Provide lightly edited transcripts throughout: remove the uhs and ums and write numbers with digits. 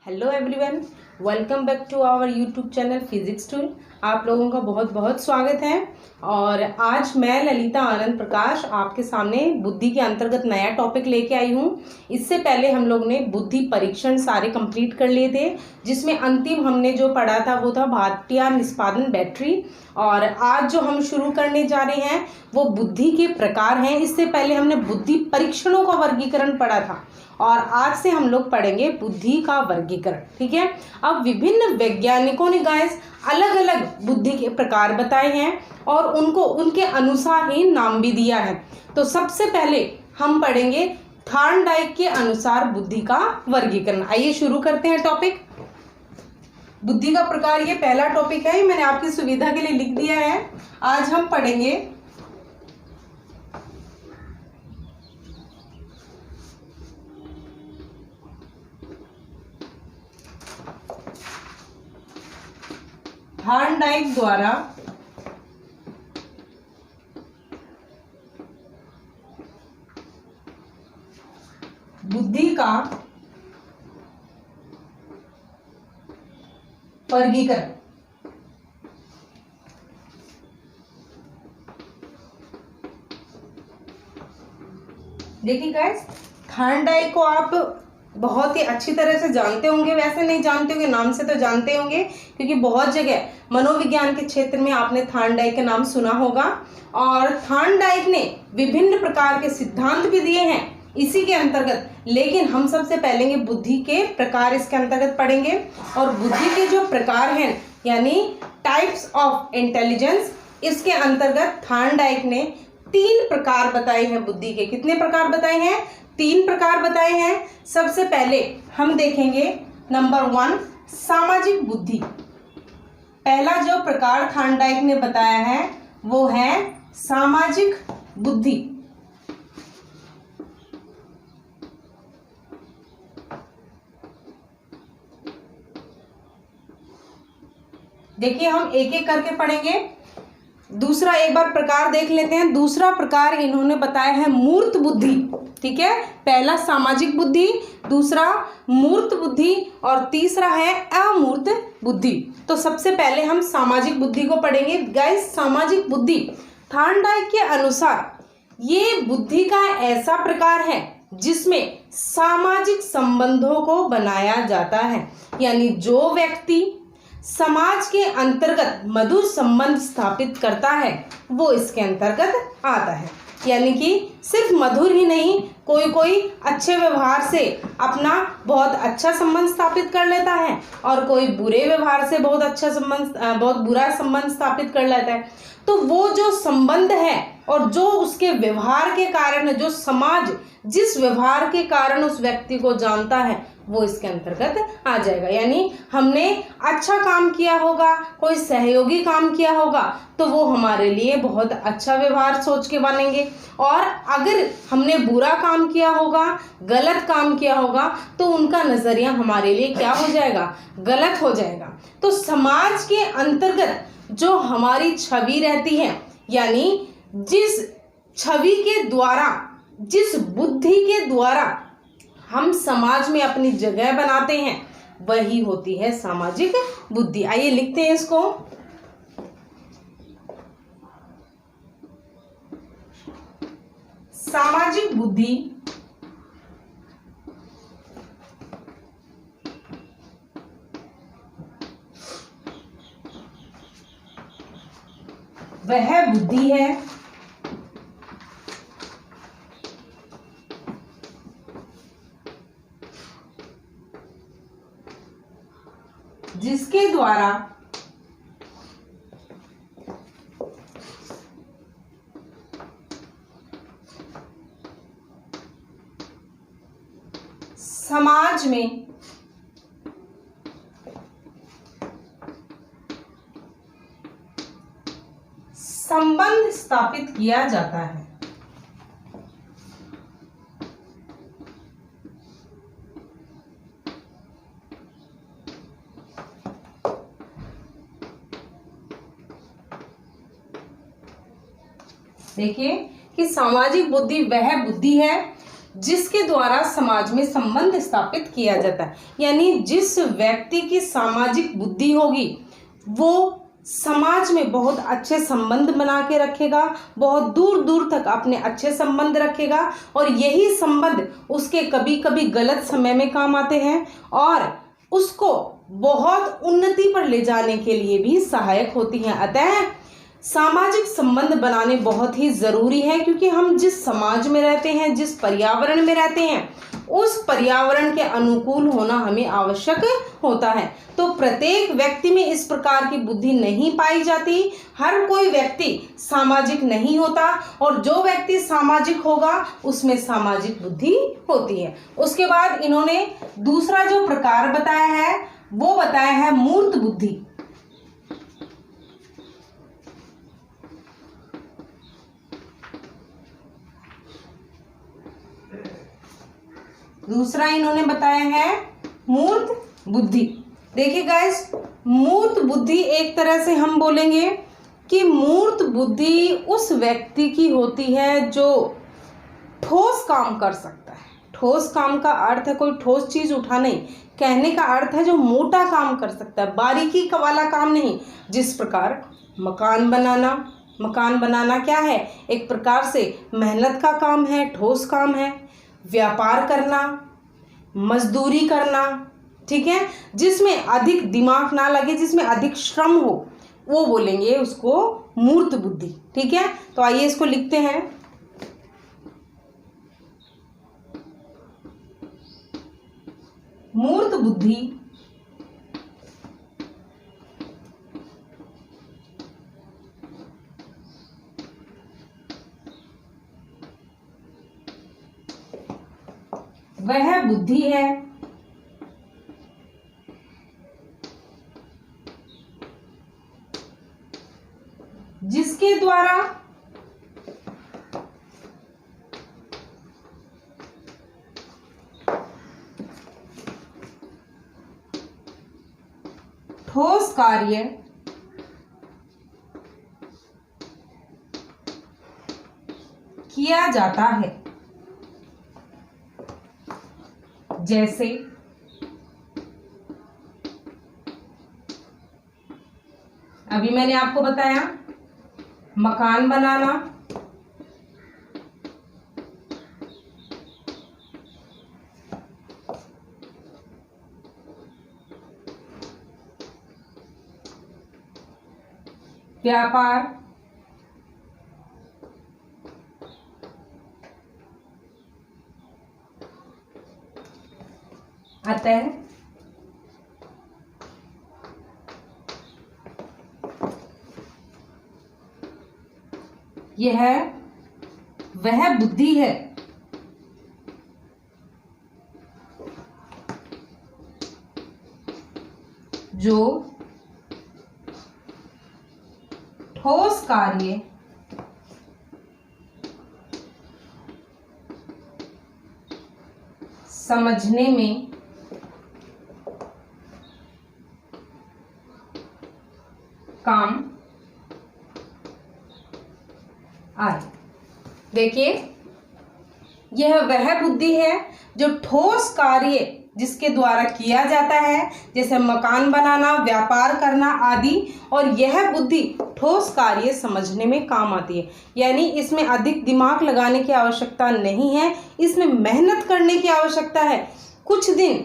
Hello everyone, welcome back to our YouTube channel physics tool. आप लोगों का बहुत बहुत स्वागत है। और आज मैं ललिता आनंद प्रकाश आपके सामने बुद्धि के अंतर्गत नया टॉपिक लेके आई हूँ। इससे पहले हम लोग ने बुद्धि परीक्षण सारे कंप्लीट कर लिए थे, जिसमें अंतिम हमने जो पढ़ा था वो था भाटिया निष्पादन बैटरी। और आज जो हम शुरू करने जा रहे हैं वो बुद्धि के प्रकार हैं। इससे पहले हमने बुद्धि परीक्षणों का वर्गीकरण पढ़ा था और आज से हम लोग पढ़ेंगे बुद्धि का वर्गीकरण। ठीक है। अब विभिन्न वैज्ञानिकों ने गाइस अलग अलग बुद्धि के प्रकार बताए हैं और उनको उनके अनुसार ही नाम भी दिया है। तो सबसे पहले हम पढ़ेंगे थॉर्नडाइक के अनुसार बुद्धि का वर्गीकरण। आइए शुरू करते हैं टॉपिक। बुद्धि का प्रकार, ये पहला टॉपिक है, मैंने आपकी सुविधा के लिए लिख दिया है। आज हम पढ़ेंगे थॉर्नडाइक द्वारा बुद्धि का वर्गीकरण। देखिए गाइस, थॉर्नडाइक को आप बहुत ही अच्छी तरह से जानते होंगे, वैसे नहीं जानते होंगे, नाम से तो जानते होंगे, क्योंकि बहुत जगह मनोविज्ञान के क्षेत्र में आपने थॉर्नडाइक का नाम सुना होगा। और थॉर्नडाइक ने विभिन्न प्रकार के सिद्धांत भी दिए हैं इसी के अंतर्गत, लेकिन हम सबसे पहले बुद्धि के प्रकार इसके अंतर्गत पढ़ेंगे। और बुद्धि के जो प्रकार हैं यानी टाइप्स ऑफ इंटेलिजेंस, इसके अंतर्गत थॉर्नडाइक ने 3 प्रकार बताए हैं बुद्धि के। कितने प्रकार बताए हैं? 3 प्रकार बताए हैं। सबसे पहले हम देखेंगे नंबर 1 सामाजिक बुद्धि। पहला जो प्रकार थॉर्नडाइक ने बताया है वो है सामाजिक बुद्धि। देखिए हम एक एक करके पढ़ेंगे। दूसरा एक बार प्रकार देख लेते हैं। दूसरा प्रकार इन्होंने बताया है मूर्त बुद्धि। ठीक है, पहला सामाजिक बुद्धि, दूसरा मूर्त बुद्धि और तीसरा है अमूर्त बुद्धि। तो सबसे पहले हम सामाजिक बुद्धि को पढ़ेंगे। गाइस, सामाजिक बुद्धि थॉर्नडाइक के अनुसार ये बुद्धि का ऐसा प्रकार है जिसमें सामाजिक संबंधों को बनाया जाता है, यानी जो व्यक्ति समाज के अंतर्गत मधुर संबंध स्थापित करता है वो इसके अंतर्गत आता है। यानी कि सिर्फ मधुर ही नहीं, कोई अच्छे व्यवहार से अपना बहुत अच्छा संबंध स्थापित कर लेता है और कोई बुरे व्यवहार से बहुत बुरा संबंध स्थापित कर लेता है। तो वो जो संबंध है और जो उसके व्यवहार के कारण, जो समाज जिस व्यवहार के कारण उस व्यक्ति को जानता है वो इसके अंतर्गत आ जाएगा। यानी हमने अच्छा काम किया होगा, कोई सहयोगी काम किया होगा तो वो हमारे लिए बहुत अच्छा व्यवहार सोच के बनेंगे, और अगर हमने बुरा काम किया होगा, गलत काम किया होगा तो उनका नजरिया हमारे लिए क्या हो जाएगा? गलत हो जाएगा। तो समाज के अंतर्गत जो हमारी छवि रहती है, यानी जिस छवि के द्वारा, जिस बुद्धि के द्वारा हम समाज में अपनी जगह बनाते हैं, वही होती है सामाजिक बुद्धि। आइए लिखते हैं इसको। सामाजिक बुद्धि वह बुद्धि है जिसके द्वारा समाज में संबंध स्थापित किया जाता है। देखिए कि सामाजिक बुद्धि वह बुद्धि है जिसके द्वारा समाज में संबंध स्थापित किया जाता है। यानी जिस व्यक्ति की सामाजिक बुद्धि होगी वो समाज में बहुत अच्छे संबंध बना के रखेगा, बहुत दूर दूर तक अपने अच्छे संबंध रखेगा, और यही संबंध उसके कभी कभी गलत समय में काम आते हैं और उसको बहुत उन्नति पर ले जाने के लिए भी सहायक होती हैं। अतः सामाजिक संबंध बनाने बहुत ही ज़रूरी है, क्योंकि हम जिस समाज में रहते हैं, जिस पर्यावरण में रहते हैं, उस पर्यावरण के अनुकूल होना हमें आवश्यक होता है। तो प्रत्येक व्यक्ति में इस प्रकार की बुद्धि नहीं पाई जाती, हर कोई व्यक्ति सामाजिक नहीं होता, और जो व्यक्ति सामाजिक होगा उसमें सामाजिक बुद्धि होती है। उसके बाद इन्होंने दूसरा जो प्रकार बताया है वो बताया है मूर्त बुद्धि। दूसरा इन्होंने बताया है मूर्त बुद्धि। देखिए गाइस, मूर्त बुद्धि एक तरह से हम बोलेंगे कि मूर्त बुद्धि उस व्यक्ति की होती है जो ठोस काम कर सकता है। ठोस काम का अर्थ है कोई ठोस चीज उठा नहीं, कहने का अर्थ है जो मोटा काम कर सकता है, बारीकी का वाला काम नहीं। जिस प्रकार मकान बनाना क्या है, एक प्रकार से मेहनत का काम है, ठोस काम है। व्यापार करना, मजदूरी करना, ठीक है, जिसमें अधिक दिमाग ना लगे, जिसमें अधिक श्रम हो, वो बोलेंगे उसको मूर्त बुद्धि। ठीक है, तो आइए इसको लिखते हैं। मूर्त बुद्धि वह बुद्धि है जिसके द्वारा ठोस कार्य किया जाता है। जैसे अभी मैंने आपको बताया मकान बनाना, व्यापार, अतः यह वह बुद्धि है जो ठोस कार्य समझने में काम आए। देखिए, यह वह बुद्धि है जो ठोस कार्य जिसके द्वारा किया जाता है, जैसे मकान बनाना, व्यापार करना आदि, और यह बुद्धि ठोस कार्य समझने में काम आती है। यानी इसमें अधिक दिमाग लगाने की आवश्यकता नहीं है, इसमें मेहनत करने की आवश्यकता है। कुछ दिन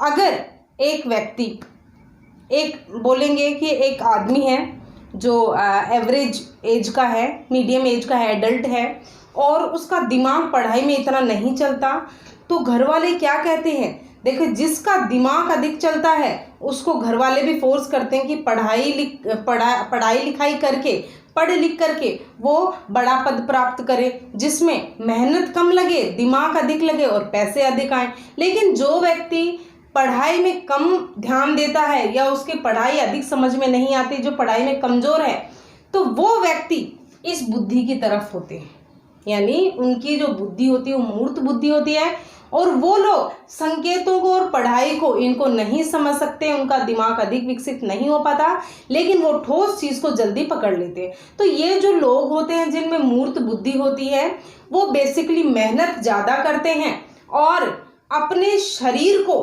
अगर एक व्यक्ति, एक बोलेंगे कि एक आदमी है जो एवरेज एज का है, मीडियम एज का है, एडल्ट है, और उसका दिमाग पढ़ाई में इतना नहीं चलता, तो घर वाले क्या कहते हैं, देखो जिसका दिमाग अधिक चलता है उसको घर वाले भी फोर्स करते हैं कि पढ़ाई लिखाई करके, पढ़ लिख करके वो बड़ा पद प्राप्त करे, जिसमें मेहनत कम लगे, दिमाग अधिक लगे और पैसे अधिक आए। लेकिन जो व्यक्ति पढ़ाई में कम ध्यान देता है या उसकी पढ़ाई अधिक समझ में नहीं आती, जो पढ़ाई में कमजोर है, तो वो व्यक्ति इस बुद्धि की तरफ होते हैं। यानी उनकी जो बुद्धि होती है वो मूर्त बुद्धि होती है, और वो लोग संकेतों को और पढ़ाई को इनको नहीं समझ सकते, उनका दिमाग अधिक विकसित नहीं हो पाता, लेकिन वो ठोस चीज़ को जल्दी पकड़ लेते हैं। तो ये जो लोग होते हैं जिनमें मूर्त बुद्धि होती है वो बेसिकली मेहनत ज़्यादा करते हैं और अपने शरीर को,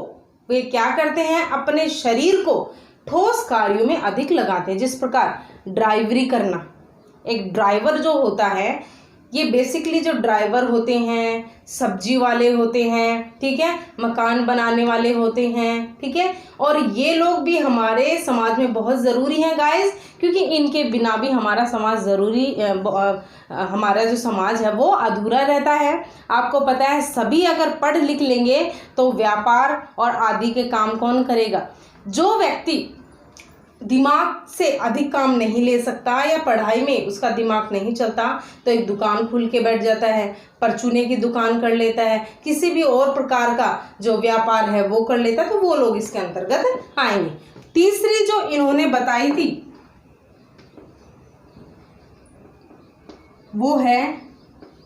वे क्या करते हैं, अपने शरीर को ठोस कार्यों में अधिक लगाते हैं। जिस प्रकार ड्राइवरी करना, एक ड्राइवर जो होता है, ये बेसिकली जो ड्राइवर होते हैं, सब्जी वाले होते हैं, ठीक है, मकान बनाने वाले होते हैं, ठीक है, और ये लोग भी हमारे समाज में बहुत ज़रूरी हैं गाइस, क्योंकि इनके बिना भी हमारा समाज हमारा जो समाज है वो अधूरा रहता है। आपको पता है सभी अगर पढ़ लिख लेंगे तो व्यापार और आदि के काम कौन करेगा? जो व्यक्ति दिमाग से अधिक काम नहीं ले सकता या पढ़ाई में उसका दिमाग नहीं चलता तो एक दुकान खुल के बैठ जाता है, परचूने की दुकान कर लेता है, किसी भी और प्रकार का जो व्यापार है वो कर लेता है, तो वो लोग इसके अंतर्गत आएंगे। तीसरी जो इन्होंने बताई थी वो है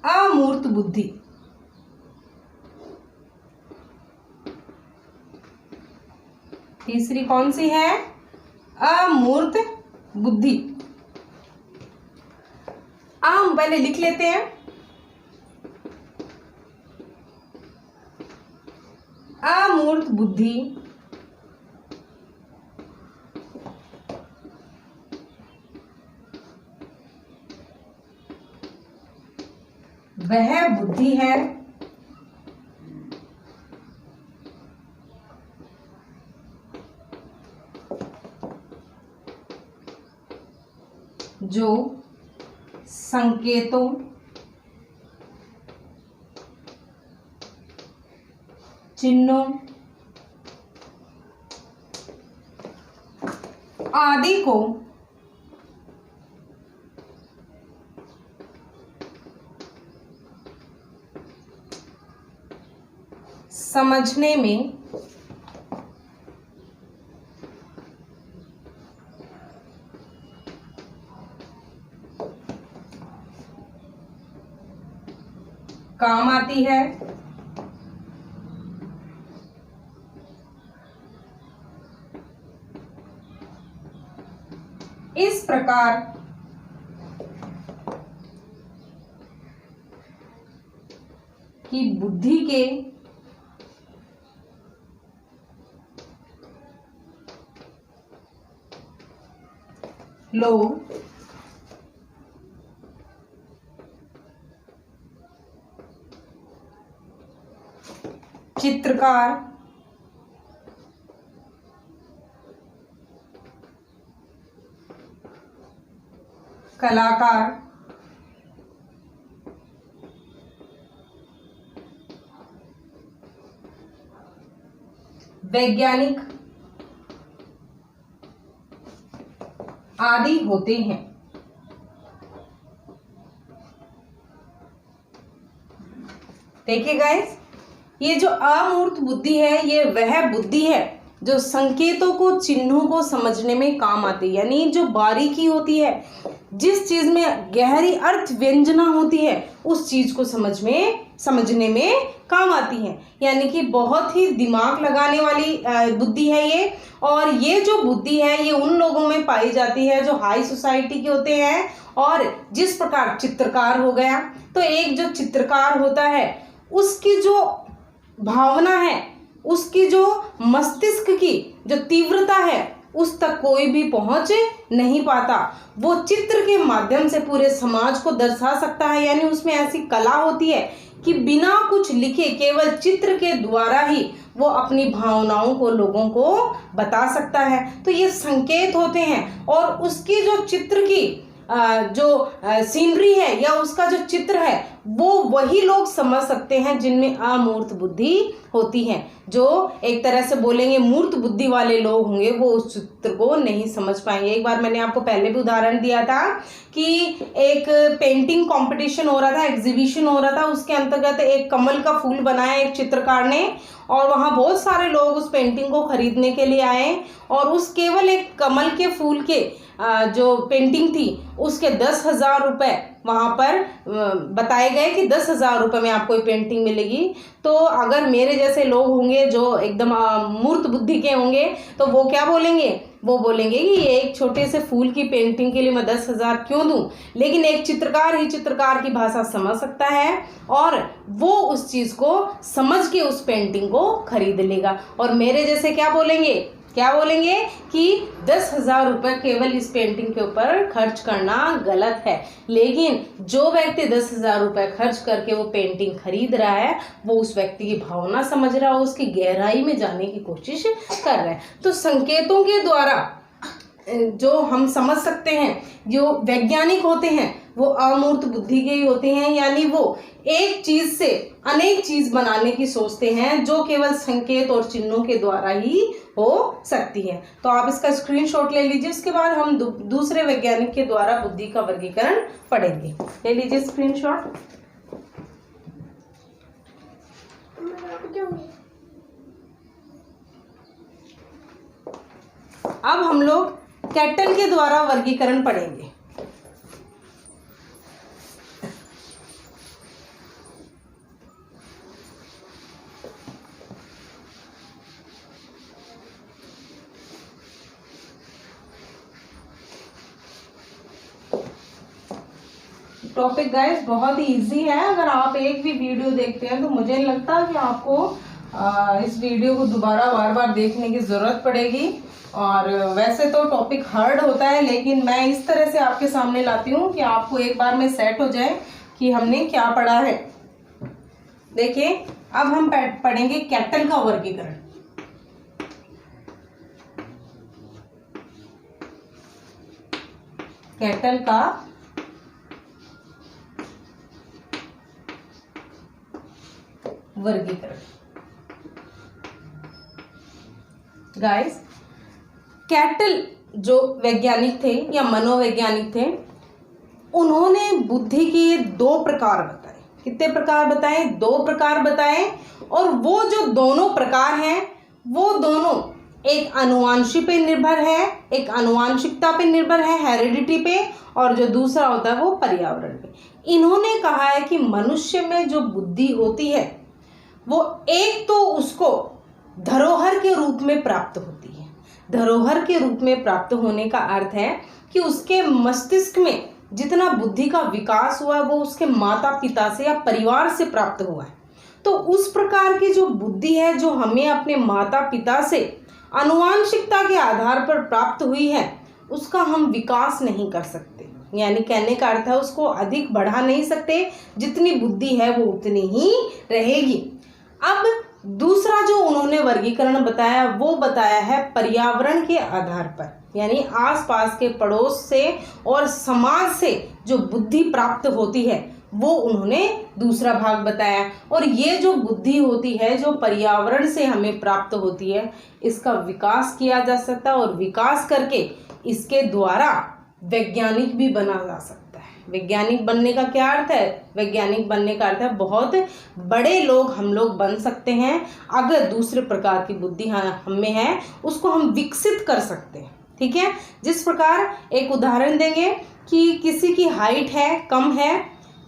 अमूर्त बुद्धि। तीसरी कौन सी है? अमूर्त बुद्धि। हम पहले लिख लेते हैं। अमूर्त बुद्धि वह बुद्धि है जो संकेतों, चिन्हों आदि को समझने में काम आती है। इस प्रकार की बुद्धि के लोग चित्रकार, कलाकार, वैज्ञानिक आदि होते हैं। देखिए गाइस, ये जो अमूर्त बुद्धि है ये वह बुद्धि है जो संकेतों को, चिन्हों को समझने में काम आती है, यानी जो बारीकी होती है, जिस चीज में गहरी अर्थ व्यंजना होती है उस चीज को समझने में काम आती है। यानी कि बहुत ही दिमाग लगाने वाली बुद्धि है ये। और ये जो बुद्धि है ये उन लोगों में पाई जाती है जो हाई सोसाइटी के होते हैं। और जिस प्रकार चित्रकार हो गया, तो एक जो चित्रकार होता है उसकी जो भावना है, उसकी जो मस्तिष्क की जो तीव्रता है उस तक कोई भी पहुंच नहीं पाता। वो चित्र के माध्यम से पूरे समाज को दर्शा सकता है, यानी उसमें ऐसी कला होती है कि बिना कुछ लिखे केवल चित्र के द्वारा ही वो अपनी भावनाओं को लोगों को बता सकता है। तो ये संकेत होते हैं और उसकी जो चित्र की जो सीनरी है या उसका जो चित्र है वो वही लोग समझ सकते हैं जिनमें अमूर्त बुद्धि होती है। जो एक तरह से बोलेंगे मूर्त बुद्धि वाले लोग होंगे वो उस चित्र को नहीं समझ पाएंगे। एक बार मैंने आपको पहले भी उदाहरण दिया था कि एक पेंटिंग कंपटीशन हो रहा था, एग्जीबिशन हो रहा था, उसके अंतर्गत एक कमल का फूल बनाया एक चित्रकार ने, और वहाँ बहुत सारे लोग उस पेंटिंग को खरीदने के लिए आए और उस केवल एक कमल के फूल के जो पेंटिंग थी उसके 10,000 रुपये वहाँ पर बताए गए कि 10,000 रुपये में आपको ये पेंटिंग मिलेगी। तो अगर मेरे जैसे लोग होंगे जो एकदम मूर्त बुद्धि के होंगे तो वो क्या बोलेंगे, वो बोलेंगे कि ये एक छोटे से फूल की पेंटिंग के लिए मैं 10,000 क्यों दूं। लेकिन एक चित्रकार ही चित्रकार की भाषा समझ सकता है और वो उस चीज़ को समझ के उस पेंटिंग को खरीद लेगा। और मेरे जैसे क्या बोलेंगे, क्या बोलेंगे कि 10,000 रुपये केवल इस पेंटिंग के ऊपर खर्च करना गलत है। लेकिन जो व्यक्ति 10,000 रुपये खर्च करके वो पेंटिंग खरीद रहा है वो उस व्यक्ति की भावना समझ रहा है, उसकी गहराई में जाने की कोशिश कर रहा है। तो संकेतों के द्वारा जो हम समझ सकते हैं, जो वैज्ञानिक होते हैं वो अमूर्त बुद्धि के ही होते हैं, यानी वो एक चीज से अनेक चीज बनाने की सोचते हैं जो केवल संकेत और चिन्हों के द्वारा ही हो सकती है। तो आप इसका स्क्रीनशॉट ले लीजिए, उसके बाद हम दूसरे वैज्ञानिक के द्वारा बुद्धि का वर्गीकरण पढ़ेंगे। ले लीजिए स्क्रीनशॉट। अब हम लोग कैटल के द्वारा वर्गीकरण पढ़ेंगे। टॉपिक गाइस बहुत ही इजी है। अगर आप एक भी वीडियो देखते हैं तो मुझे नहीं लगता कि आपको इस वीडियो को दोबारा बार बार देखने की ज़रूरत पड़ेगी। और वैसे तो टॉपिक हार्ड होता है, लेकिन मैं इस तरह से आपके सामने लाती हूँ कि आपको एक बार में सेट हो जाए कि हमने क्या पढ़ा है। देखिए, अब हम पढ़ेंगे कैटल का वर्गीकरण। कैटल का वर्गीकरण। गाइस, कैटल जो वैज्ञानिक थे या मनोवैज्ञानिक थे, उन्होंने बुद्धि के 2 प्रकार बताए। कितने प्रकार बताए? 2 प्रकार बताए। और वो जो दोनों प्रकार हैं वो दोनों एक अनुवांशिक पे निर्भर है, एक अनुवांशिकता पे निर्भर है, हेरिडिटी पे, और जो दूसरा होता है वो पर्यावरण पे। इन्होंने कहा है कि मनुष्य में जो बुद्धि होती है वो एक तो उसको धरोहर के रूप में प्राप्त होती है। धरोहर के रूप में प्राप्त होने का अर्थ है कि उसके मस्तिष्क में जितना बुद्धि का विकास हुआ है वो उसके माता पिता से या परिवार से प्राप्त हुआ है। तो उस प्रकार की जो बुद्धि है जो हमें अपने माता पिता से आनुवांशिकता के आधार पर प्राप्त हुई है उसका हम विकास नहीं कर सकते। यानी कहने का अर्थ है उसको अधिक बढ़ा नहीं सकते, जितनी बुद्धि है वो उतनी ही रहेगी। अब दूसरा जो उन्होंने वर्गीकरण बताया वो बताया है पर्यावरण के आधार पर, यानी आसपास के पड़ोस से और समाज से जो बुद्धि प्राप्त होती है वो उन्होंने दूसरा भाग बताया। और ये जो बुद्धि होती है जो पर्यावरण से हमें प्राप्त होती है इसका विकास किया जा सकता है, और विकास करके इसके द्वारा वैज्ञानिक भी बना जा सकता है। वैज्ञानिक बनने का क्या अर्थ है? वैज्ञानिक बनने का अर्थ है बहुत बड़े लोग हम लोग बन सकते हैं अगर दूसरे प्रकार की बुद्धि हम में है उसको हम विकसित कर सकते हैं। ठीक है, जिस प्रकार एक उदाहरण देंगे कि किसी की हाइट है कम है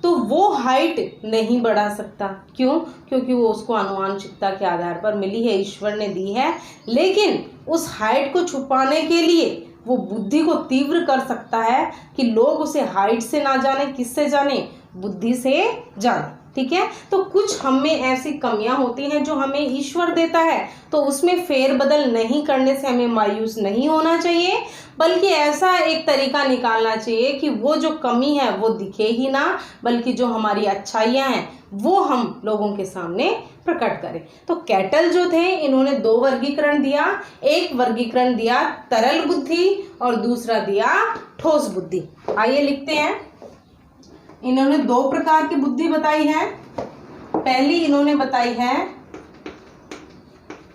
तो वो हाइट नहीं बढ़ा सकता। क्यों? क्योंकि वो उसको आनुवांशिकता के आधार पर मिली है, ईश्वर ने दी है। लेकिन उस हाइट को छुपाने के लिए वो बुद्धि को तीव्र कर सकता है कि लोग उसे हाइट से ना जाने, किससे जाने? बुद्धि से जाने। ठीक है, तो कुछ हम में ऐसी कमियां होती हैं जो हमें ईश्वर देता है, तो उसमें फेरबदल नहीं करने से हमें मायूस नहीं होना चाहिए, बल्कि ऐसा एक तरीका निकालना चाहिए कि वो जो कमी है वो दिखे ही ना, बल्कि जो हमारी अच्छाइयाँ हैं वो हम लोगों के सामने प्रकट करें। तो कैटल जो थे इन्होंने 2 वर्गीकरण दिया। एक वर्गीकरण दिया तरल बुद्धि और दूसरा दिया ठोस बुद्धि। आइए लिखते हैं। इन्होंने 2 प्रकार की बुद्धि बताई है। पहली इन्होंने बताई है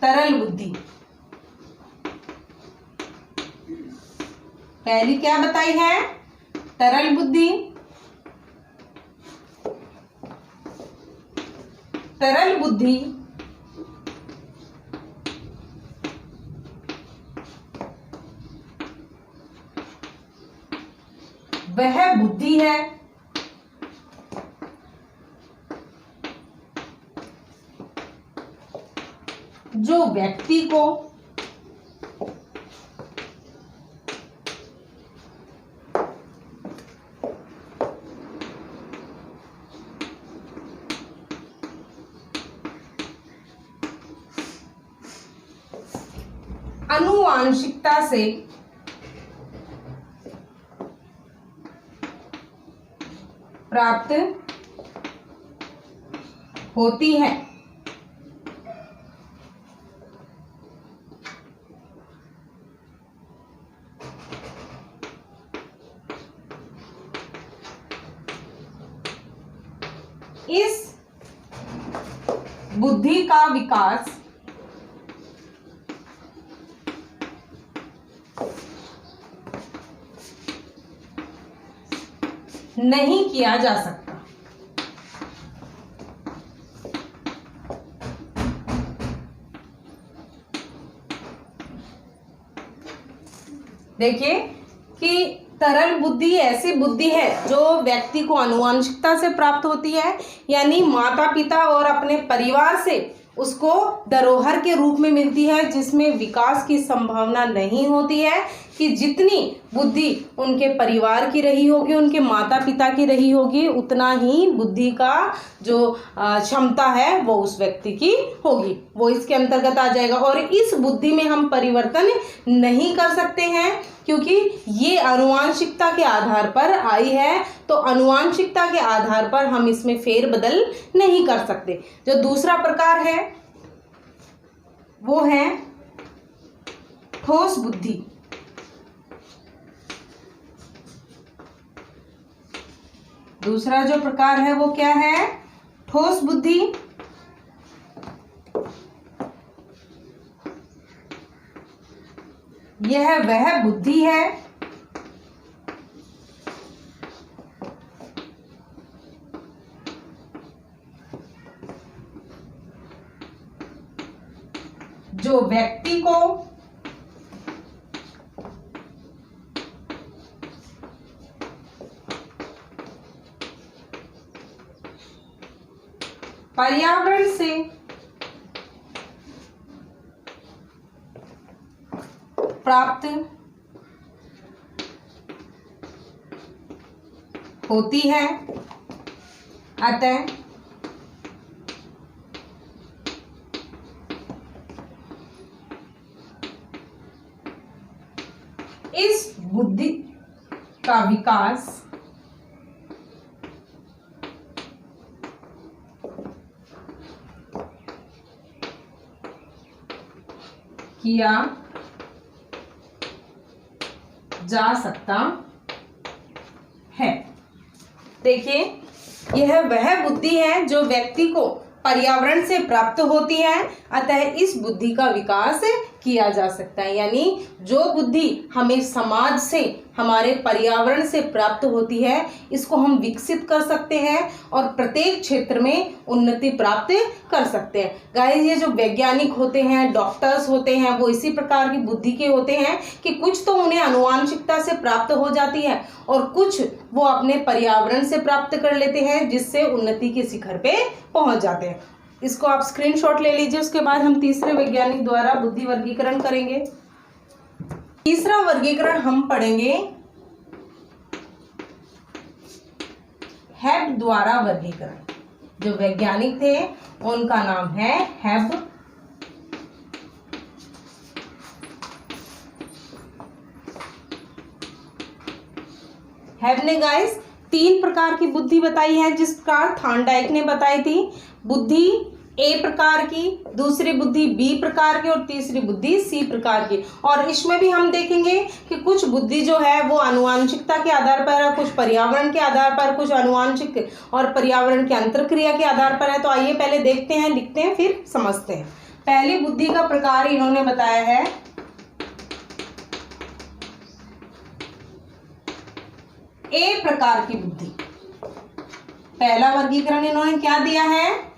तरल बुद्धि। पहली क्या बताई है? तरल बुद्धि। तरल बुद्धि वह बुद्धि है जो व्यक्ति को आनुवांशिकता से प्राप्त होती है, इस बुद्धि का विकास नहीं किया जा सकता। देखिए कि तरल बुद्धि ऐसी बुद्धि है जो व्यक्ति को आनुवंशिकता से प्राप्त होती है, यानी माता पिता और अपने परिवार से उसको धरोहर के रूप में मिलती है, जिसमें विकास की संभावना नहीं होती है कि जितनी बुद्धि उनके परिवार की रही होगी, उनके माता पिता की रही होगी, उतना ही बुद्धि का जो क्षमता है वो उस व्यक्ति की होगी, वो इसके अंतर्गत आ जाएगा। और इस बुद्धि में हम परिवर्तन नहीं कर सकते हैं क्योंकि ये आनुवांशिकता के आधार पर आई है, तो आनुवांशिकता के आधार पर हम इसमें फेरबदल नहीं कर सकते। जो दूसरा प्रकार है वो है ठोस बुद्धि। दूसरा जो प्रकार है वो क्या है? ठोस बुद्धि। यह वह बुद्धि है जो व्यक्ति को पर्यावरण से प्राप्त होती है, अतः इस बुद्धि का विकास किया जा सकता है। देखिए, यह वह बुद्धि है जो व्यक्ति को पर्यावरण से प्राप्त होती है, अतः इस बुद्धि का विकास किया जा सकता है। यानी जो बुद्धि हमें समाज से, हमारे पर्यावरण से प्राप्त होती है, इसको हम विकसित कर सकते हैं और प्रत्येक क्षेत्र में उन्नति प्राप्त कर सकते हैं। गाइस, ये जो वैज्ञानिक होते हैं, डॉक्टर्स होते हैं, वो इसी प्रकार की बुद्धि के होते हैं कि कुछ तो उन्हें आनुवांशिकता से प्राप्त हो जाती है और कुछ वो अपने पर्यावरण से प्राप्त कर लेते हैं, जिससे उन्नति के शिखर पे पहुंच जाते हैं। इसको आप स्क्रीनशॉट ले लीजिए। उसके बाद हम तीसरे वैज्ञानिक द्वारा बुद्धि वर्गीकरण करेंगे। तीसरा वर्गीकरण हम पढ़ेंगे हेब द्वारा वर्गीकरण। जो वैज्ञानिक थे उनका नाम है हेब। हेब ने गाइस 3 प्रकार की बुद्धि बताई है, जिस प्रकार थॉर्नडाइक ने बताई थी। बुद्धि ए प्रकार की, दूसरी बुद्धि बी प्रकार की और तीसरी बुद्धि सी प्रकार की। और इसमें भी हम देखेंगे कि कुछ बुद्धि जो है वो आनुवांशिकता के आधार पर है, कुछ पर्यावरण के आधार पर, कुछ आनुवांशिक और पर्यावरण के अंतरक्रिया के आधार पर है। तो आइए पहले देखते हैं, लिखते हैं, फिर समझते हैं। पहली बुद्धि का प्रकार इन्होंने बताया है ए प्रकार की बुद्धि। पहला वर्गीकरण इन्होंने क्या दिया है?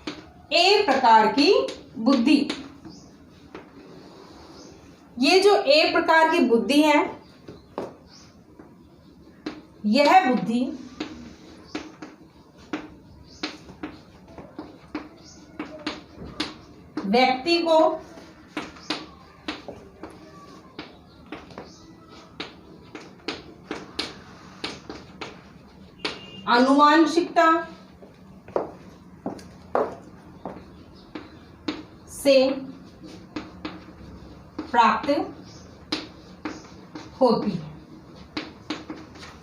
ए प्रकार की बुद्धि। ये जो ए प्रकार की बुद्धि है, यह बुद्धि व्यक्ति को आनुवांशिकता से प्राप्त होती है।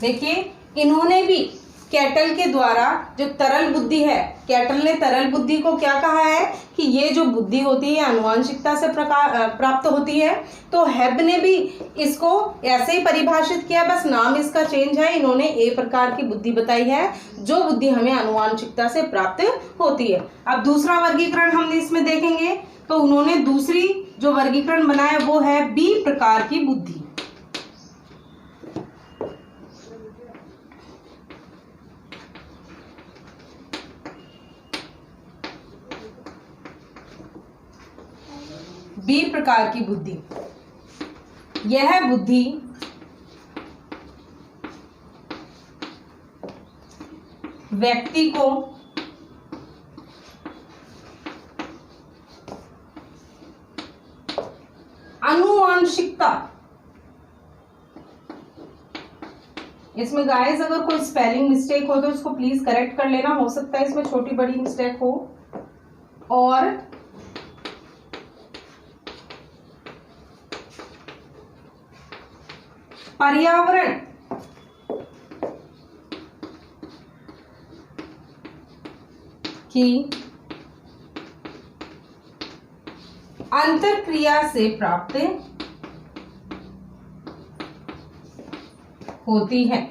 देखिए इन्होंने भी कैटल के द्वारा जो तरल बुद्धि है, कैटल ने तरल बुद्धि को क्या कहा है कि ये जो बुद्धि होती है आनुवांशिकता से प्राप्त होती है। तो हेब ने भी इसको ऐसे ही परिभाषित किया, बस नाम इसका चेंज है। इन्होंने ए प्रकार की बुद्धि बताई है, जो बुद्धि हमें आनुवांशिकता से प्राप्त होती है। अब दूसरा वर्गीकरण हम इसमें देखेंगे, तो उन्होंने दूसरी जो वर्गीकरण बनाया वो है बी प्रकार की बुद्धि। बी प्रकार की बुद्धि, यह बुद्धि व्यक्ति को आनुवांशिकता, इसमें गाइस अगर कोई स्पेलिंग मिस्टेक हो तो इसको प्लीज करेक्ट कर लेना, हो सकता है इसमें छोटी बड़ी मिस्टेक हो। और पर्यावरण की अंतरक्रिया से प्राप्त होती है।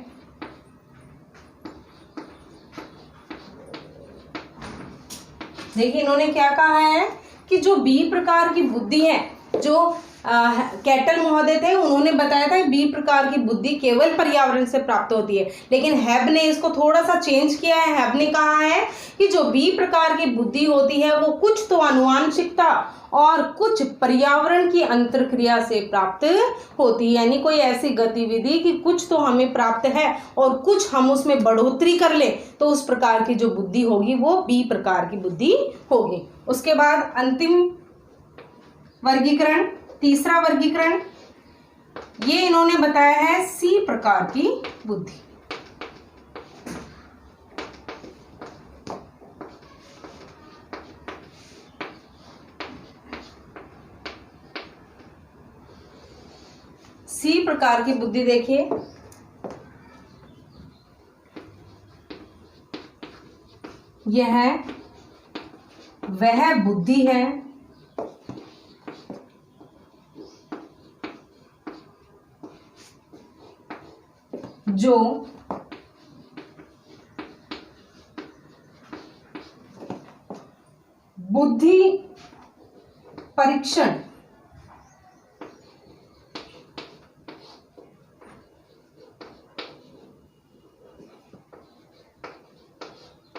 देखिए इन्होंने क्या कहा है कि जो बी प्रकार की बुद्धि है, जो कैटल महोदय थे उन्होंने बताया था बी प्रकार की बुद्धि केवल पर्यावरण से प्राप्त होती है, लेकिन हेब ने इसको थोड़ा सा चेंज किया है। हेब ने कहा है कि जो बी प्रकार की बुद्धि होती है वो कुछ तो आनुवांशिकता और कुछ पर्यावरण की अंतरक्रिया से प्राप्त होती है, यानी कोई ऐसी गतिविधि कि कुछ तो हमें प्राप्त है और कुछ हम उसमें बढ़ोतरी कर लें, तो उस प्रकार की जो बुद्धि होगी वो बी प्रकार की बुद्धि होगी। उसके बाद अंतिम वर्गीकरण, तीसरा वर्गीकरण, ये इन्होंने बताया है सी प्रकार की बुद्धि। सी प्रकार की बुद्धि देखिए, यह वह बुद्धि है जो बुद्धि परीक्षण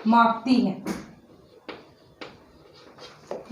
मापती है।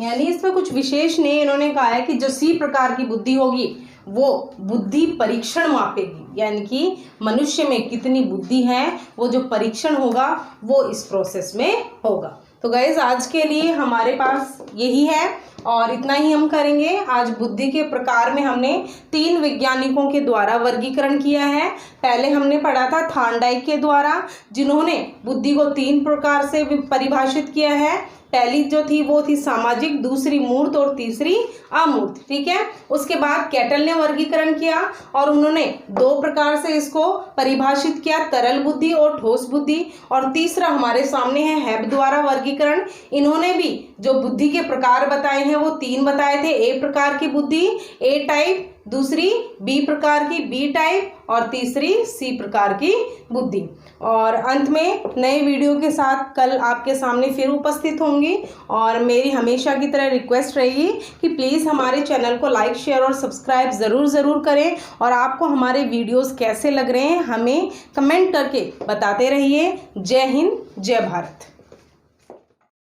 यानी इसमें कुछ विशेष नहीं, इन्होंने कहा है कि जो सी प्रकार की बुद्धि होगी वो बुद्धि परीक्षण मापेगी, यानी कि मनुष्य में कितनी बुद्धि है वो जो परीक्षण होगा वो इस प्रोसेस में होगा। तो गाइज आज के लिए हमारे पास यही है और इतना ही हम करेंगे। आज बुद्धि के प्रकार में हमने 3 वैज्ञानिकों के द्वारा वर्गीकरण किया है। पहले हमने पढ़ा था थॉर्नडाइक के द्वारा, जिन्होंने बुद्धि को 3 प्रकार से परिभाषित किया है। पहली जो थी वो थी सामाजिक, दूसरी मूर्त और तीसरी अमूर्त, ठीक है। उसके बाद कैटल ने वर्गीकरण किया और उन्होंने 2 प्रकार से इसको परिभाषित किया, तरल बुद्धि और ठोस बुद्धि। और तीसरा हमारे सामने है हेब द्वारा वर्गीकरण। इन्होंने भी जो बुद्धि के प्रकार बताए हैं वो 3 बताए थे। ए प्रकार की बुद्धि, ए टाइप, दूसरी बी प्रकार की, बी टाइप, और तीसरी सी प्रकार की बुद्धि। और अंत में नए वीडियो के साथ कल आपके सामने फिर उपस्थित होंगी। और मेरी हमेशा की तरह रिक्वेस्ट रहेगी कि प्लीज़ हमारे चैनल को लाइक, शेयर और सब्सक्राइब ज़रूर करें। और आपको हमारे वीडियोस कैसे लग रहे हैं हमें कमेंट करके बताते रहिए। जय हिंद, जय भारत।